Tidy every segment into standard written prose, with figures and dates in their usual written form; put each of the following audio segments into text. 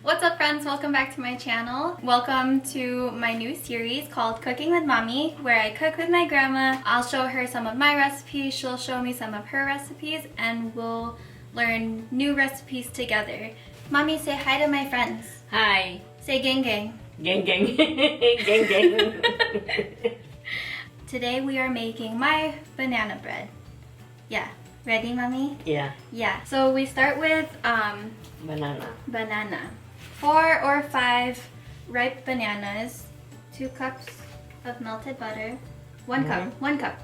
What's up friends? Welcome back to my channel. Welcome to my new series called Cooking with Mommy, where I cook with my grandma. I'll show her some of my recipes, she'll show me some of her recipes, and we'll learn new recipes together. Mommy, say hi to my friends. Hi. Say gang gang. Gang gang. Gang gang. Today we are making my banana bread. Yeah. Ready, Mommy? Yeah. Yeah. So we start with Banana. 4 or 5 ripe bananas, 2 cups of melted butter, 1 cup, 1 cup,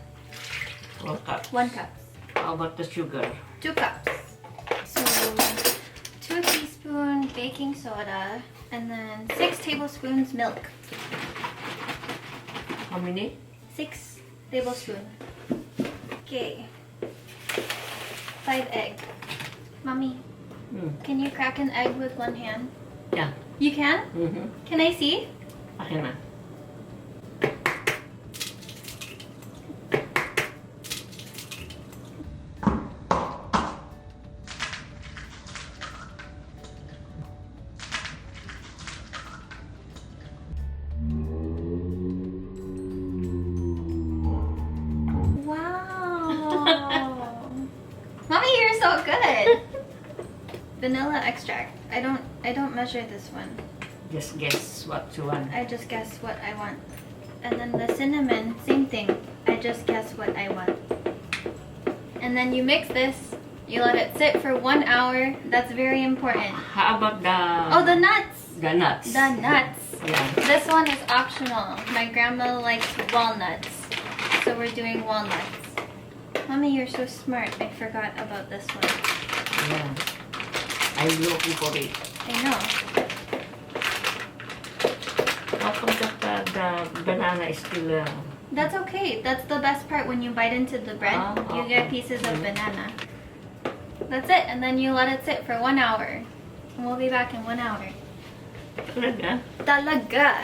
1 cup. 1 cup, How about the sugar? 2 cups. So 2 teaspoons baking soda, and then 6 tablespoons milk. How many? 6 tablespoons. Okay. 5 egg. Mommy, can you crack an egg with one hand? Yeah. You can? Can I see? Okay na. Wow. Mommy, you're so good. Vanilla extract. I don't measure this one. Just guess what you want. I just guess what I want. And then the cinnamon, same thing. I just guess what I want. And then you mix this. You let it sit for 1 hour. That's very important. How about the... Oh, the nuts. The nuts. The nuts. Yeah. This one is optional. My grandma likes walnuts. So we're doing walnuts. Mommy, you're so smart. I forgot about this one. Yeah. I'm looking for it. I know. How come that the banana is still... That's okay. That's the best part. When you bite into the bread, you get pieces of banana. That's it. And then you let it sit for 1 hour. And we'll be back in 1 hour. Talaga? Talaga!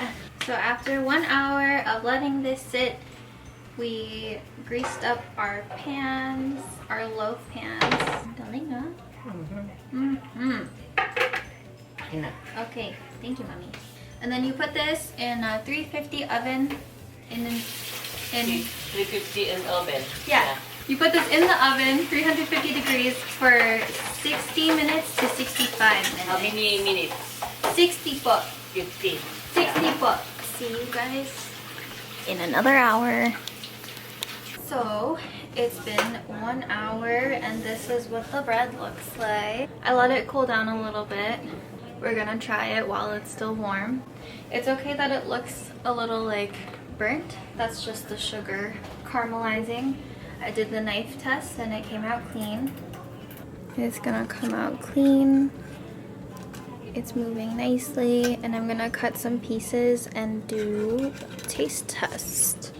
So after 1 hour of letting this sit, we greased up our pans, our loaf pans. Galing, huh? Okay na. Okay, thank you, Mommy. And then you put this in a 350 oven. In 350 in oven. yeah. You put this in the oven, 350 degrees for 60 minutes to 65 minutes. How many minutes? 60 po. 50. 60 po. See you guys in another hour. So it's been 1 hour and this is what the bread looks like. I let it cool down a little bit. We're gonna try it while it's still warm. It's okay that it looks a little like burnt. That's just the sugar caramelizing. I did the knife test and it came out clean. It's gonna come out clean. It's moving nicely, and I'm gonna cut some pieces and do taste test.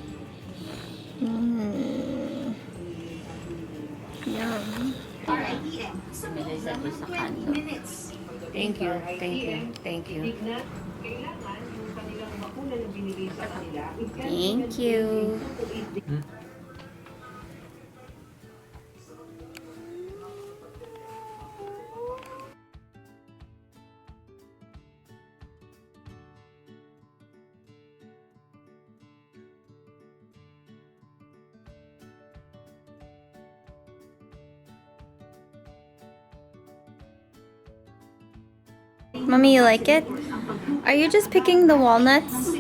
Yum. Thank you. Thank you. Thank you. Thank you. Mommy, you like it? Are you just picking the walnuts?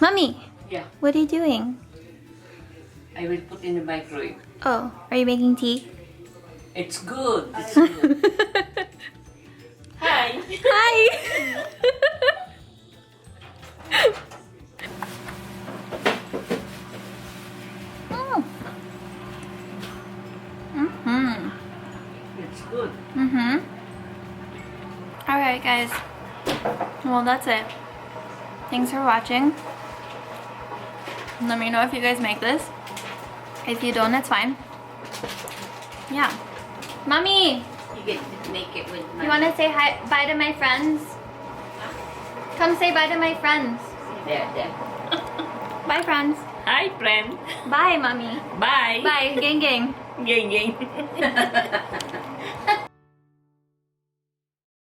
Mommy! Yeah. What are you doing? I will put in the microwave. Oh, are you making tea? It's good. It's good. Hi. Hi! Oh. It's good. Alright guys. Well, that's it. Thanks for watching. Let me know if you guys make this. If you don't, it's fine. Yeah. Mommy! You can make it with my... You want to say hi, bye to my friends? Come say bye to my friends. There. Bye, friends. Hi, friend. Bye, Mommy. Bye. Bye, gang gang. Gang, gang.